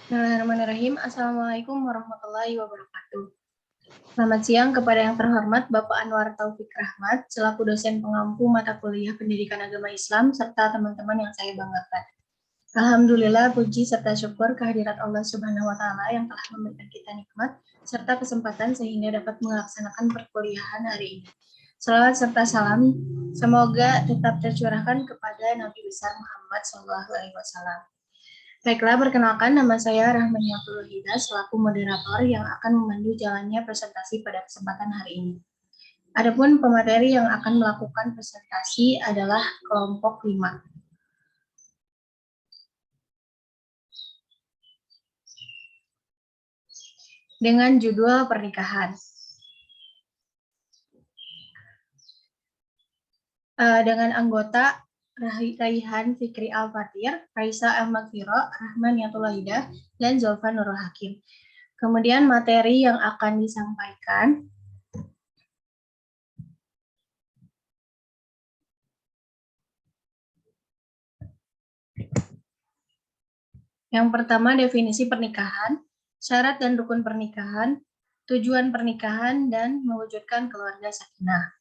Bismillahirrahmanirrahim. Assalamualaikum warahmatullahi wabarakatuh. Selamat siang kepada yang terhormat Bapak Anwar Taufik Rahmat, selaku dosen pengampu mata kuliah Pendidikan Agama Islam, serta teman-teman yang saya banggakan. Alhamdulillah, puji serta syukur kehadirat Allah Subhanahu wa Ta'ala yang telah memberikan kita nikmat serta kesempatan sehingga dapat melaksanakan perkuliahan hari ini. Salawat serta salam semoga tetap tercurahkan kepada Nabi besar Muhammad SAW. Baiklah, perkenalkan nama saya Rahmani Abdul Hida selaku moderator yang akan memandu jalannya presentasi pada kesempatan hari ini. Adapun pemateri yang akan melakukan presentasi adalah kelompok 5. Dengan judul pernikahan. Dengan anggota Raihan Fikri Al-Fatir, Raisa Al-Magfiro, Rahman Yatul Hida, dan Zulfan Nurul Hakim. Kemudian materi yang akan disampaikan yang pertama, definisi pernikahan, syarat dan rukun pernikahan, tujuan pernikahan, dan mewujudkan keluarga sakinah.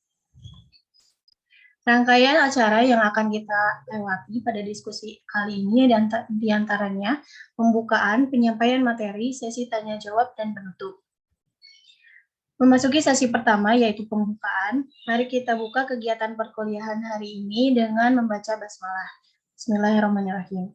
Rangkaian acara yang akan kita lewati pada diskusi kali ini diantaranya pembukaan, penyampaian materi, sesi tanya jawab, dan penutup. Memasuki sesi pertama yaitu pembukaan, mari kita buka kegiatan perkuliahan hari ini dengan membaca basmalah. Bismillahirrahmanirrahim.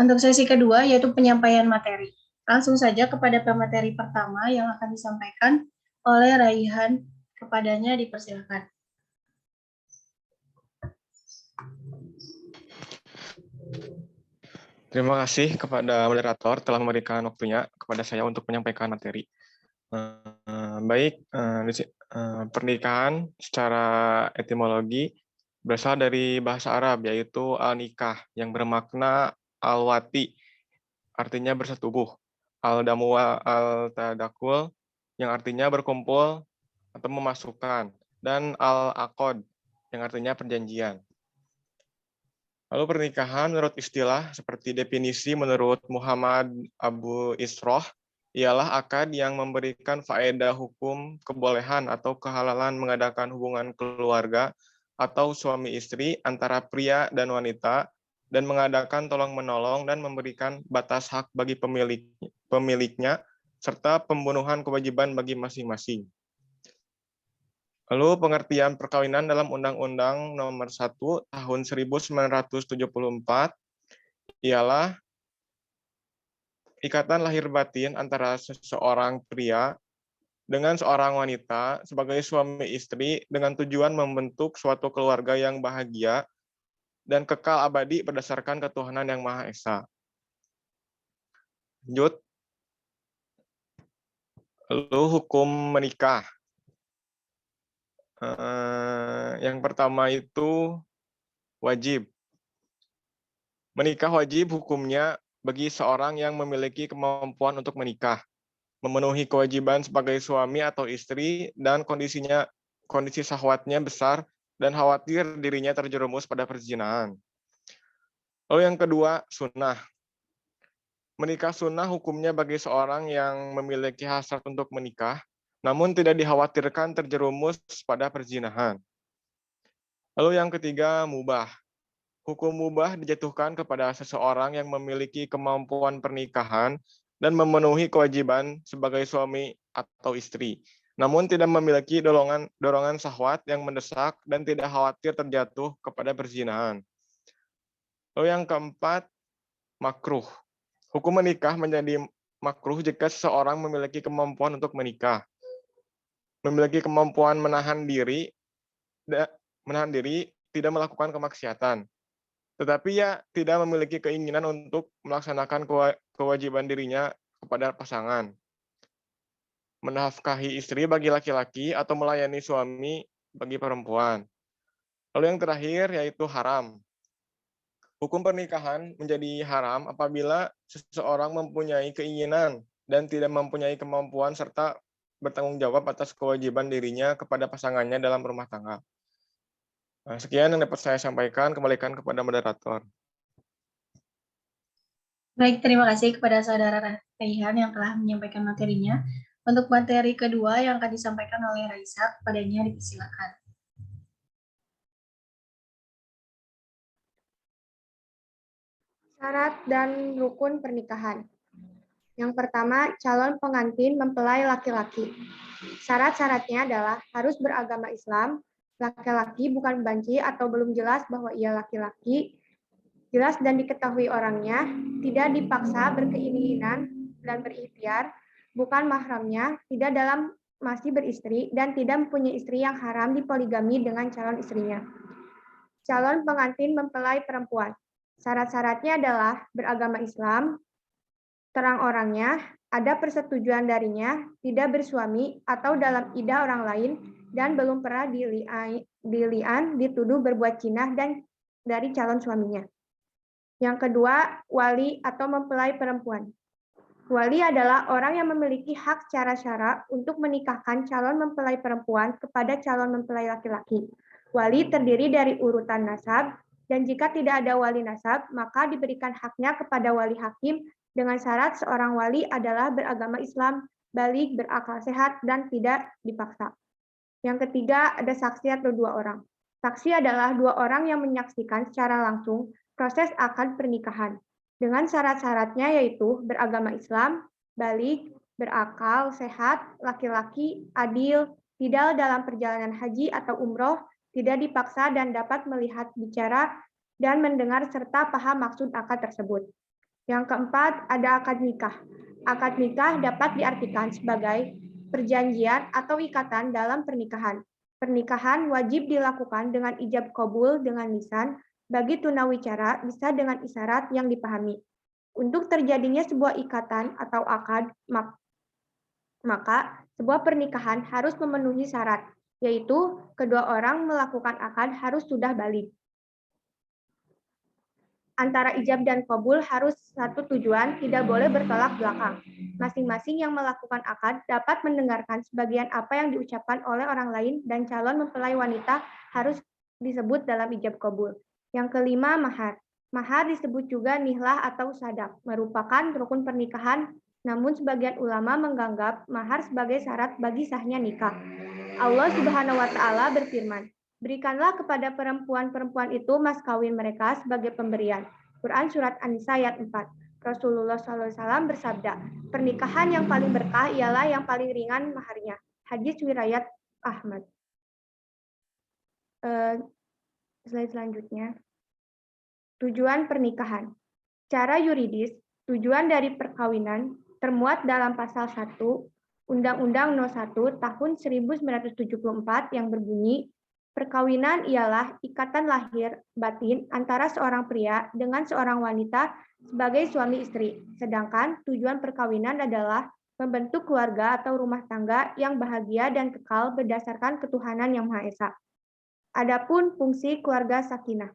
Untuk sesi kedua yaitu penyampaian materi. Langsung saja kepada pemateri pertama yang akan disampaikan oleh Raihan, kepadanya dipersilakan. Terima kasih kepada moderator telah memberikan waktunya kepada saya untuk menyampaikan materi. Pernikahan secara etimologi berasal dari bahasa Arab, yaitu al-nikah, yang bermakna al-wati, artinya bersetubuh, al-damu al-tadakul, yang artinya berkumpul atau memasukkan, dan al-aqod, yang artinya perjanjian. Lalu pernikahan menurut istilah seperti definisi menurut Muhammad Abu Isroh ialah akad yang memberikan faedah hukum kebolehan atau kehalalan mengadakan hubungan keluarga atau suami istri antara pria dan wanita dan mengadakan tolong-menolong dan memberikan batas hak bagi pemiliknya serta pembunuhan kewajiban bagi masing-masing. Lalu pengertian perkawinan dalam Undang-Undang Nomor 1 Tahun 1974 ialah ikatan lahir batin antara seseorang pria dengan seorang wanita sebagai suami istri dengan tujuan membentuk suatu keluarga yang bahagia dan kekal abadi berdasarkan ketuhanan yang Maha Esa. Lanjut. Lalu hukum menikah. Yang pertama itu wajib. Menikah wajib hukumnya bagi seorang yang memiliki kemampuan untuk menikah, memenuhi kewajiban sebagai suami atau istri, dan kondisi syahwatnya besar dan khawatir dirinya terjerumus pada perzinahan. Lalu yang kedua, sunnah. Menikah sunnah hukumnya bagi seorang yang memiliki hasrat untuk menikah, namun tidak dikhawatirkan terjerumus pada perzinahan. Lalu yang ketiga, mubah. Hukum mubah dijatuhkan kepada seseorang yang memiliki kemampuan pernikahan dan memenuhi kewajiban sebagai suami atau istri, namun tidak memiliki dorongan syahwat yang mendesak dan tidak khawatir terjatuh kepada perzinahan. Lalu yang keempat, makruh. Hukum menikah menjadi makruh jika seseorang memiliki kemampuan untuk menikah, memiliki kemampuan menahan diri, tidak melakukan kemaksiatan, tetapi ia tidak memiliki keinginan untuk melaksanakan kewajiban dirinya kepada pasangan, menafkahi istri bagi laki-laki atau melayani suami bagi perempuan. Lalu yang terakhir yaitu haram. Hukum pernikahan menjadi haram apabila seseorang mempunyai keinginan dan tidak mempunyai kemampuan serta bertanggung jawab atas kewajiban dirinya kepada pasangannya dalam rumah tangga. Sekian yang dapat saya sampaikan, kembalikan kepada moderator. Baik, terima kasih kepada Saudara Raihan yang telah menyampaikan materinya. Untuk materi kedua yang akan disampaikan oleh Raisa, kepadanya dipersilakan. Syarat dan rukun pernikahan. Yang pertama, calon pengantin mempelai laki-laki. Syarat-syaratnya adalah harus beragama Islam, laki-laki bukan banci atau belum jelas bahwa ia laki-laki, jelas dan diketahui orangnya, tidak dipaksa berkeinginan dan berikhtiar, bukan mahramnya, tidak dalam masih beristri, dan tidak mempunyai istri yang haram dipoligami dengan calon istrinya. Calon pengantin mempelai perempuan. Syarat-syaratnya adalah beragama Islam, terang orangnya, ada persetujuan darinya, tidak bersuami atau dalam iddah orang lain, dan belum pernah dilian, dituduh berbuat zina dan dari calon suaminya. Yang kedua, wali atau mempelai perempuan. Wali adalah orang yang memiliki hak secara syara untuk menikahkan calon mempelai perempuan kepada calon mempelai laki-laki. Wali terdiri dari urutan nasab, dan jika tidak ada wali nasab, maka diberikan haknya kepada wali hakim dengan syarat seorang wali adalah beragama Islam, balik, berakal sehat, dan tidak dipaksa. Yang ketiga, ada saksi atau dua orang. Saksi adalah dua orang yang menyaksikan secara langsung proses akad pernikahan. Dengan syarat-syaratnya yaitu beragama Islam, balik, berakal, sehat, laki-laki, adil, tidak dalam perjalanan haji atau umroh, tidak dipaksa dan dapat melihat, bicara, dan mendengar serta paham maksud akad tersebut. Yang keempat, ada akad nikah. Akad nikah dapat diartikan sebagai perjanjian atau ikatan dalam pernikahan. Pernikahan wajib dilakukan dengan ijab kabul dengan lisan, bagi tunawicara bisa dengan isyarat yang dipahami. Untuk terjadinya sebuah ikatan atau akad, maka sebuah pernikahan harus memenuhi syarat, yaitu kedua orang melakukan akad harus sudah balik. Antara ijab dan kabul harus satu tujuan, tidak boleh bertolak belakang. Masing-masing yang melakukan akad dapat mendengarkan sebagian apa yang diucapkan oleh orang lain dan calon mempelai wanita harus disebut dalam ijab kabul. Yang kelima, mahar. Mahar disebut juga nihlah atau sadak, merupakan rukun pernikahan, namun sebagian ulama menganggap mahar sebagai syarat bagi sahnya nikah. Allah Subhanahu wa taala berfirman, "Berikanlah kepada perempuan-perempuan itu mas kawin mereka sebagai pemberian." Quran Surat An-Nisa ayat 4. Rasulullah SAW bersabda, pernikahan yang paling berkah ialah yang paling ringan maharnya. Hadis riwayat Ahmad. Slide selanjutnya. Tujuan pernikahan. Secara yuridis, tujuan dari perkawinan termuat dalam pasal 1 Undang-Undang No. 1 Tahun 1974 yang berbunyi, perkawinan ialah ikatan lahir batin antara seorang pria dengan seorang wanita sebagai suami istri. Sedangkan tujuan perkawinan adalah membentuk keluarga atau rumah tangga yang bahagia dan kekal berdasarkan ketuhanan yang Maha Esa. Adapun fungsi keluarga sakinah,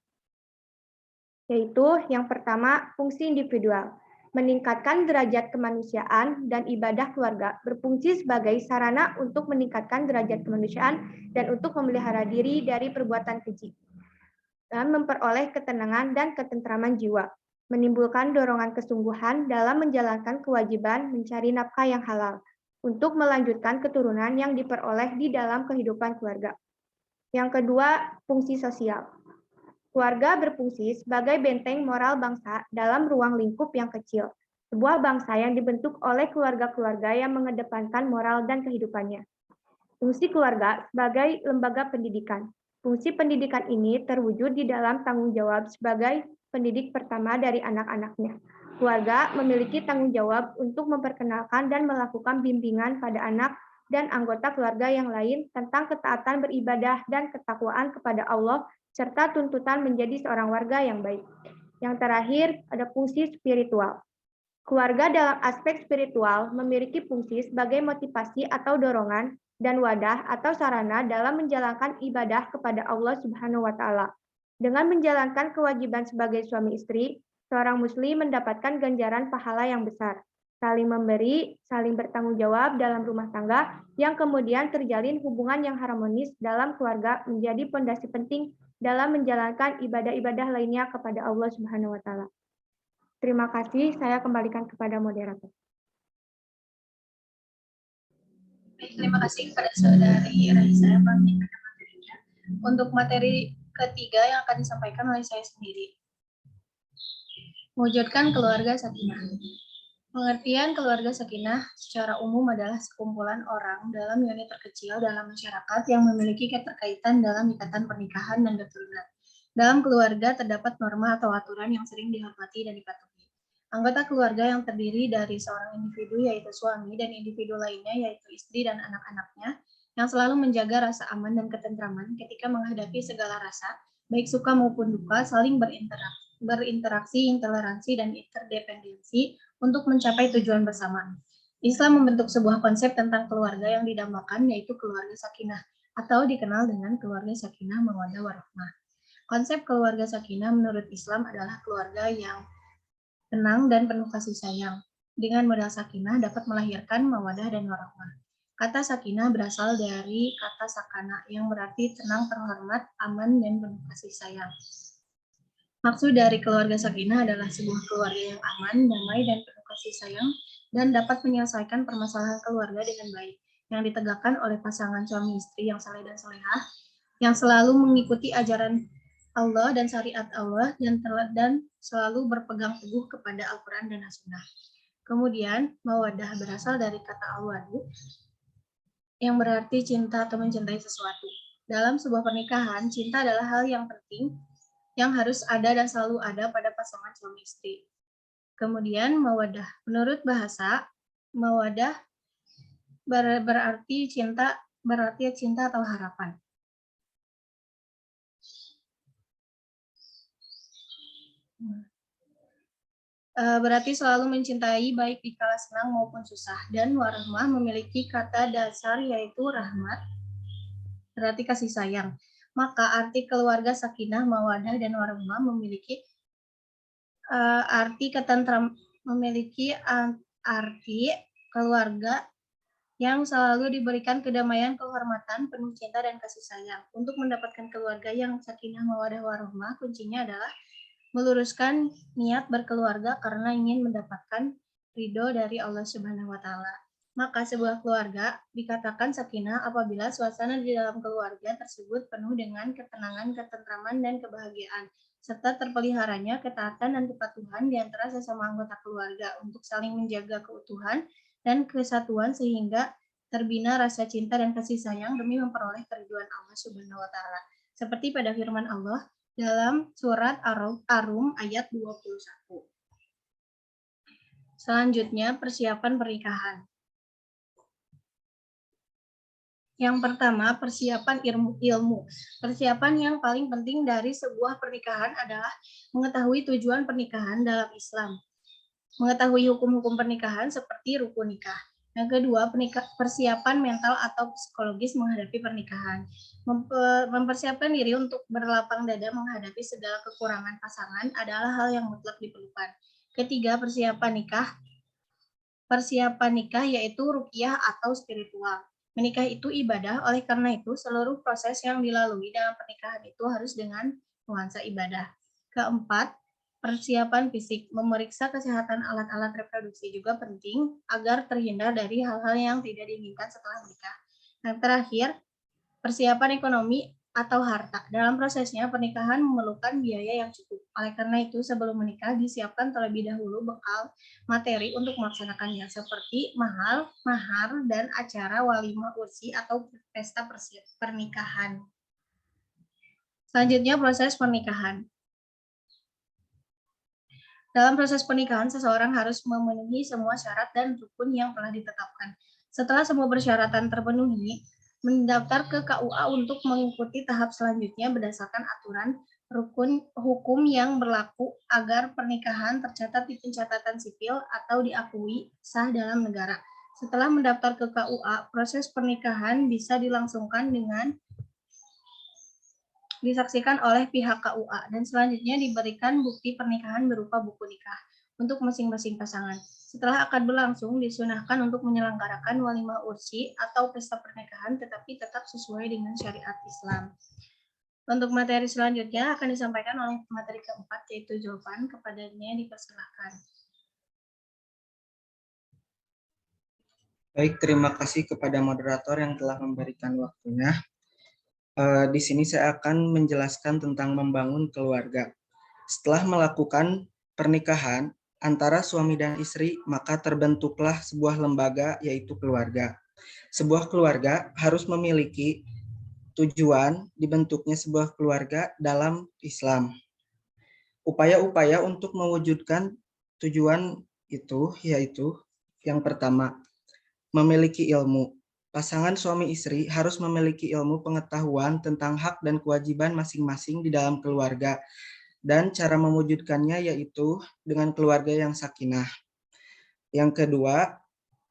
yaitu yang pertama, fungsi individual, meningkatkan derajat kemanusiaan dan ibadah keluarga, berfungsi sebagai sarana untuk meningkatkan derajat kemanusiaan dan untuk memelihara diri dari perbuatan keji, dan memperoleh ketenangan dan ketentraman jiwa, menimbulkan dorongan kesungguhan dalam menjalankan kewajiban mencari nafkah yang halal, untuk melanjutkan keturunan yang diperoleh di dalam kehidupan keluarga. Yang kedua, fungsi sosial. Keluarga berfungsi sebagai benteng moral bangsa dalam ruang lingkup yang kecil. Sebuah bangsa yang dibentuk oleh keluarga-keluarga yang mengedepankan moral dan kehidupannya. Fungsi keluarga sebagai lembaga pendidikan. Fungsi pendidikan ini terwujud di dalam tanggung jawab sebagai pendidik pertama dari anak-anaknya. Keluarga memiliki tanggung jawab untuk memperkenalkan dan melakukan bimbingan pada anak dan anggota keluarga yang lain tentang ketaatan beribadah dan ketakwaan kepada Allah serta tuntutan menjadi seorang warga yang baik. Yang terakhir, ada fungsi spiritual. Keluarga dalam aspek spiritual memiliki fungsi sebagai motivasi atau dorongan dan wadah atau sarana dalam menjalankan ibadah kepada Allah Subhanahu wa taala. Dengan menjalankan kewajiban sebagai suami istri, seorang muslim mendapatkan ganjaran pahala yang besar. Saling memberi, saling bertanggung jawab dalam rumah tangga, yang kemudian terjalin hubungan yang harmonis dalam keluarga menjadi fondasi penting dalam menjalankan ibadah-ibadah lainnya kepada Allah Subhanahu wa taala. Terima kasih, saya kembalikan kepada moderator. Baik, terima kasih kepada saudari Raisa yang telah menyampaikan materinya. Untuk materi ketiga yang akan disampaikan oleh saya sendiri. Mewujudkan keluarga sakinah. Pengertian keluarga sakinah secara umum adalah sekumpulan orang dalam unit terkecil dalam masyarakat yang memiliki keterkaitan dalam ikatan pernikahan dan keturunan. Dalam keluarga terdapat norma atau aturan yang sering dihormati dan dipatuhi. Anggota keluarga yang terdiri dari seorang individu yaitu suami dan individu lainnya yaitu istri dan anak-anaknya yang selalu menjaga rasa aman dan ketentraman ketika menghadapi segala rasa, baik suka maupun duka, saling berinteraksi, intoleransi, dan interdependensi untuk mencapai tujuan bersama. Islam membentuk sebuah konsep tentang keluarga yang didambakan yaitu keluarga sakinah atau dikenal dengan keluarga sakinah mawaddah warahmah. Konsep keluarga sakinah menurut Islam adalah keluarga yang tenang dan penuh kasih sayang. Dengan modal sakinah dapat melahirkan mawaddah dan warahmah. Kata sakinah berasal dari kata sakana yang berarti tenang, terhormat, aman, dan penuh kasih sayang. Maksud dari keluarga sakinah adalah sebuah keluarga yang aman, damai, dan penuh kasih sayang, dan dapat menyelesaikan permasalahan keluarga dengan baik, yang ditegakkan oleh pasangan suami istri yang saleh dan salehah, yang selalu mengikuti ajaran Allah dan syariat Allah, dan selalu berpegang teguh kepada Al-Quran dan As-Sunnah. Kemudian, mawaddah berasal dari kata al-wadu, yang berarti cinta atau mencintai sesuatu. Dalam sebuah pernikahan, cinta adalah hal yang penting, yang harus ada dan selalu ada pada pasangan suami istri. Kemudian mawaddah. Menurut bahasa, mawaddah berarti cinta atau harapan. Berarti selalu mencintai baik di kala senang maupun susah. Dan warahmah memiliki kata dasar yaitu rahmat, berarti kasih sayang. Maka arti keluarga sakinah, mawaddah, dan warahmah memiliki arti keluarga yang selalu diberikan kedamaian, kehormatan, penuh cinta, dan kasih sayang. Untuk mendapatkan keluarga yang sakinah, mawaddah, warahmah, kuncinya adalah meluruskan niat berkeluarga karena ingin mendapatkan ridho dari Allah Subhanahu wa Ta'ala. Maka sebuah keluarga dikatakan sakinah apabila suasana di dalam keluarga tersebut penuh dengan ketenangan, ketentraman, dan kebahagiaan, serta terpeliharanya ketaatan dan kepatuhan di antara sesama anggota keluarga untuk saling menjaga keutuhan dan kesatuan sehingga terbina rasa cinta dan kasih sayang demi memperoleh keriduan Allah Subhanahu wa Ta'ala. Seperti pada firman Allah dalam surat Ar-Rum ayat 21. Selanjutnya, persiapan pernikahan. Yang pertama, persiapan ilmu. Persiapan yang paling penting dari sebuah pernikahan adalah mengetahui tujuan pernikahan dalam Islam. Mengetahui hukum-hukum pernikahan seperti rukun nikah. Yang kedua, persiapan mental atau psikologis menghadapi pernikahan. Mempersiapkan diri untuk berlapang dada menghadapi segala kekurangan pasangan adalah hal yang mutlak diperlukan. Ketiga, persiapan nikah. Persiapan nikah yaitu ruqyah atau spiritual. Menikah itu ibadah, oleh karena itu seluruh proses yang dilalui dalam pernikahan itu harus dengan nuansa ibadah. Keempat, persiapan fisik. Memeriksa kesehatan alat-alat reproduksi juga penting agar terhindar dari hal-hal yang tidak diinginkan setelah menikah. Yang terakhir, persiapan ekonomi atau harta. Dalam prosesnya, pernikahan memerlukan biaya yang cukup. Oleh karena itu, sebelum menikah disiapkan terlebih dahulu bekal materi untuk melaksanakannya, seperti mahar, dan acara walimah ursi atau pesta pernikahan. Selanjutnya, proses pernikahan. Dalam proses pernikahan, seseorang harus memenuhi semua syarat dan rukun yang telah ditetapkan. Setelah semua persyaratan terpenuhi, mendaftar ke KUA untuk mengikuti tahap selanjutnya berdasarkan aturan rukun hukum yang berlaku agar pernikahan tercatat di pencatatan sipil atau diakui sah dalam negara. Setelah mendaftar ke KUA, proses pernikahan bisa dilangsungkan dengan disaksikan oleh pihak KUA dan selanjutnya diberikan bukti pernikahan berupa buku nikah untuk masing-masing pasangan. Setelah akad berlangsung, disunahkan untuk menyelenggarakan walimah ursi atau pesta pernikahan tetapi tetap sesuai dengan syariat Islam. Untuk materi selanjutnya akan disampaikan oleh materi keempat, yaitu jawaban. Kepadanya dipersilahkan. Baik, terima kasih kepada moderator yang telah memberikan waktunya. Di sini saya akan menjelaskan tentang membangun keluarga. Setelah melakukan pernikahan antara suami dan istri, maka terbentuklah sebuah lembaga, yaitu keluarga. Sebuah keluarga harus memiliki tujuan dibentuknya sebuah keluarga dalam Islam. Upaya-upaya untuk mewujudkan tujuan itu yaitu yang pertama, memiliki ilmu. Pasangan suami istri harus memiliki ilmu pengetahuan tentang hak dan kewajiban masing-masing di dalam keluarga, dan cara mewujudkannya yaitu dengan keluarga yang sakinah. Yang kedua,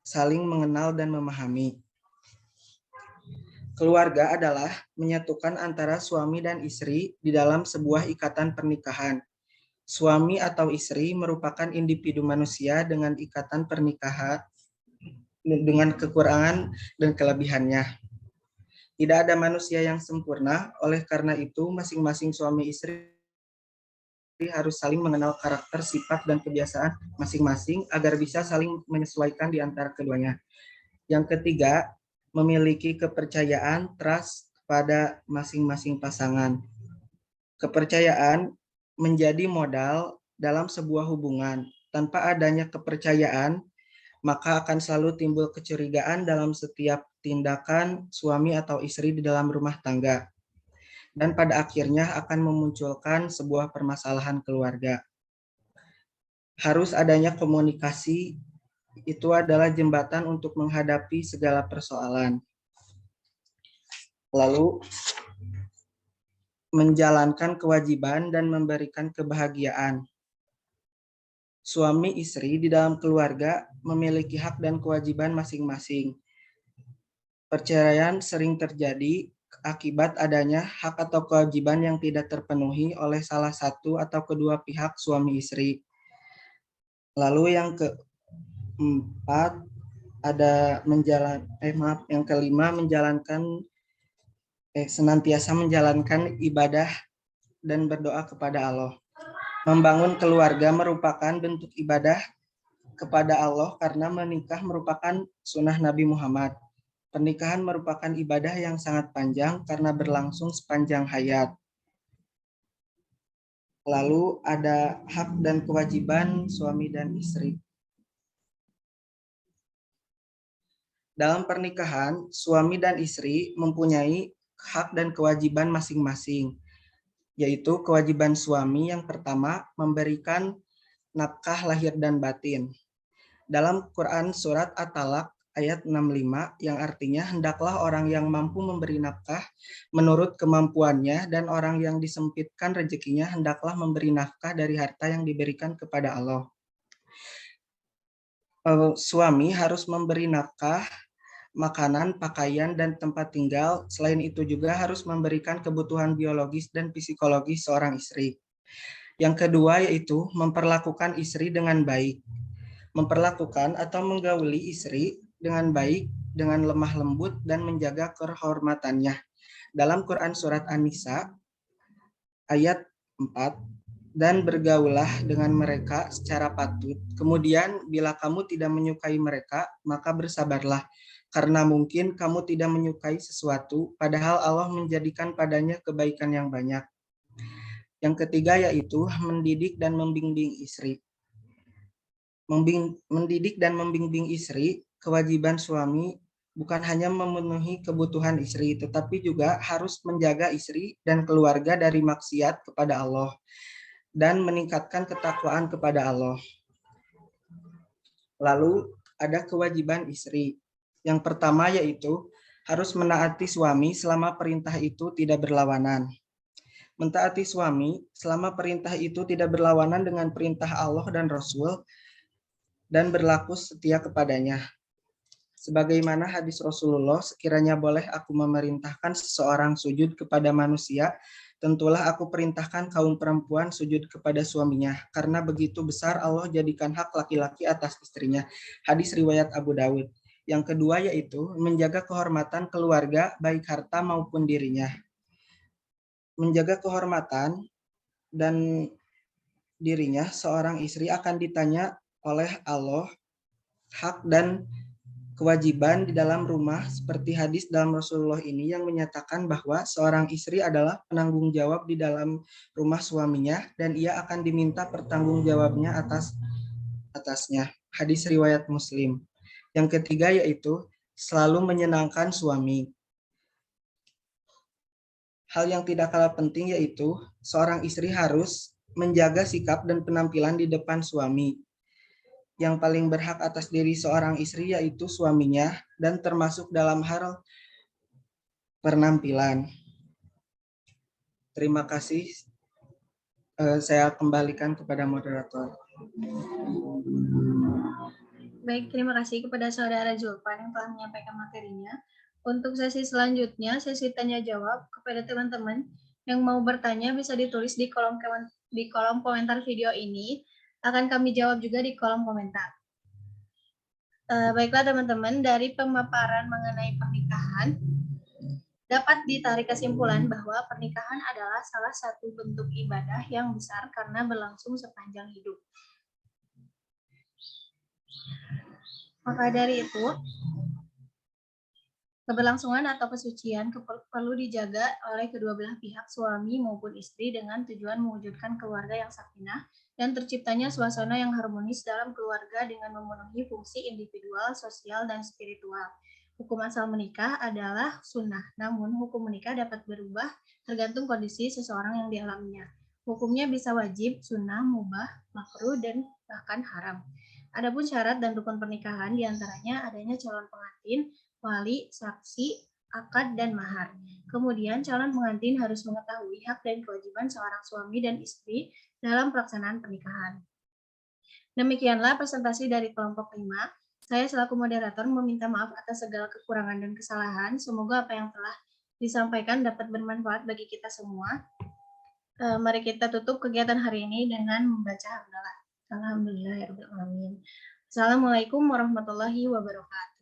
saling mengenal dan memahami. Keluarga adalah menyatukan antara suami dan istri di dalam sebuah ikatan pernikahan. Suami atau istri merupakan individu manusia dengan ikatan pernikahan dengan kekurangan dan kelebihannya. Tidak ada manusia yang sempurna, oleh karena itu masing-masing suami istri harus saling mengenal karakter, sifat, dan kebiasaan masing-masing agar bisa saling menyesuaikan di antara keduanya. Yang ketiga, memiliki kepercayaan, trust pada masing-masing pasangan. Kepercayaan menjadi modal dalam sebuah hubungan. Tanpa adanya kepercayaan, maka akan selalu timbul kecurigaan dalam setiap tindakan suami atau istri di dalam rumah tangga. Dan pada akhirnya akan memunculkan sebuah permasalahan keluarga. Harus adanya komunikasi, itu adalah jembatan untuk menghadapi segala persoalan. Lalu, menjalankan kewajiban dan memberikan kebahagiaan. Suami istri di dalam keluarga memiliki hak dan kewajiban masing-masing. Perceraian sering terjadi akibat adanya hak atau kewajiban yang tidak terpenuhi oleh salah satu atau kedua pihak suami istri. Lalu yang keempat ada yang kelima senantiasa menjalankan ibadah dan berdoa kepada Allah. Membangun keluarga merupakan bentuk ibadah kepada Allah karena menikah merupakan sunnah Nabi Muhammad. Pernikahan merupakan ibadah yang sangat panjang karena berlangsung sepanjang hayat. Lalu ada hak dan kewajiban suami dan istri. Dalam pernikahan, suami dan istri mempunyai hak dan kewajiban masing-masing, yaitu kewajiban suami yang pertama memberikan nafkah lahir dan batin. Dalam Quran surat At-Talaq ayat 65 yang artinya hendaklah orang yang mampu memberi nafkah menurut kemampuannya dan orang yang disempitkan rezekinya hendaklah memberi nafkah dari harta yang diberikan kepada Allah. Suami harus memberi nafkah, makanan, pakaian, dan tempat tinggal. Selain itu juga harus memberikan kebutuhan biologis dan psikologis seorang istri. Yang kedua yaitu memperlakukan istri dengan baik. Memperlakukan atau menggauli istri dengan baik, dengan lemah lembut, dan menjaga kehormatannya. Dalam Quran Surat An-Nisa ayat 4, dan bergaulah dengan mereka secara patut. Kemudian bila kamu tidak menyukai mereka, maka bersabarlah. Karena mungkin kamu tidak menyukai sesuatu, padahal Allah menjadikan padanya kebaikan yang banyak. Yang ketiga yaitu mendidik dan membimbing istri. Mendidik dan membimbing istri, kewajiban suami bukan hanya memenuhi kebutuhan istri, tetapi juga harus menjaga istri dan keluarga dari maksiat kepada Allah dan meningkatkan ketakwaan kepada Allah. Lalu ada kewajiban istri. Yang pertama yaitu harus menaati suami selama perintah itu tidak berlawanan. Mentaati suami selama perintah itu tidak berlawanan dengan perintah Allah dan Rasul dan berlaku setia kepadanya. Sebagaimana hadis Rasulullah, sekiranya boleh aku memerintahkan seseorang sujud kepada manusia, tentulah aku perintahkan kaum perempuan sujud kepada suaminya, karena begitu besar Allah jadikan hak laki-laki atas istrinya. Hadis riwayat Abu Dawud. Yang kedua yaitu menjaga kehormatan keluarga, baik harta maupun dirinya. menjaga kehormatan dan dirinya, seorang istri akan ditanya oleh Allah hak dan kewajiban di dalam rumah, seperti hadis dalam Rasulullah ini yang menyatakan bahwa seorang istri adalah penanggung jawab di dalam rumah suaminya dan ia akan diminta pertanggungjawabnya atasnya. Hadis riwayat Muslim. Yang ketiga yaitu selalu menyenangkan suami. Hal yang tidak kalah penting yaitu seorang istri harus menjaga sikap dan penampilan di depan suami. Yang paling berhak atas diri seorang istri yaitu suaminya dan termasuk dalam hal penampilan. Terima kasih. Saya kembalikan kepada moderator. Baik, terima kasih kepada Saudara Julpan yang telah menyampaikan materinya. Untuk sesi selanjutnya, sesi tanya jawab kepada teman-teman yang mau bertanya bisa ditulis di kolom komentar video ini. Akan kami jawab juga di kolom komentar. Baiklah teman-teman, dari pemaparan mengenai pernikahan, dapat ditarik kesimpulan bahwa pernikahan adalah salah satu bentuk ibadah yang besar karena berlangsung sepanjang hidup. Maka dari itu, keberlangsungan atau kesucian perlu dijaga oleh kedua belah pihak, suami maupun istri, dengan tujuan mewujudkan keluarga yang sakinah dan terciptanya suasana yang harmonis dalam keluarga dengan memenuhi fungsi individual, sosial, dan spiritual. Hukum asal menikah adalah sunnah, namun hukum menikah dapat berubah tergantung kondisi seseorang yang dialaminya. Hukumnya bisa wajib, sunnah, mubah, makruh, dan bahkan haram. Adapun syarat dan rukun pernikahan diantaranya adanya calon pengantin, wali, saksi, akad, dan mahar. Kemudian calon pengantin harus mengetahui hak dan kewajiban seorang suami dan istri dalam pelaksanaan pernikahan. Demikianlah presentasi dari kelompok 5. Saya selaku moderator meminta maaf atas segala kekurangan dan kesalahan. Semoga apa yang telah disampaikan dapat bermanfaat bagi kita semua. Mari kita tutup kegiatan hari ini dengan membaca hamdalah. Alhamdulillahirrahmanirrahim. Assalamualaikum warahmatullahi wabarakatuh.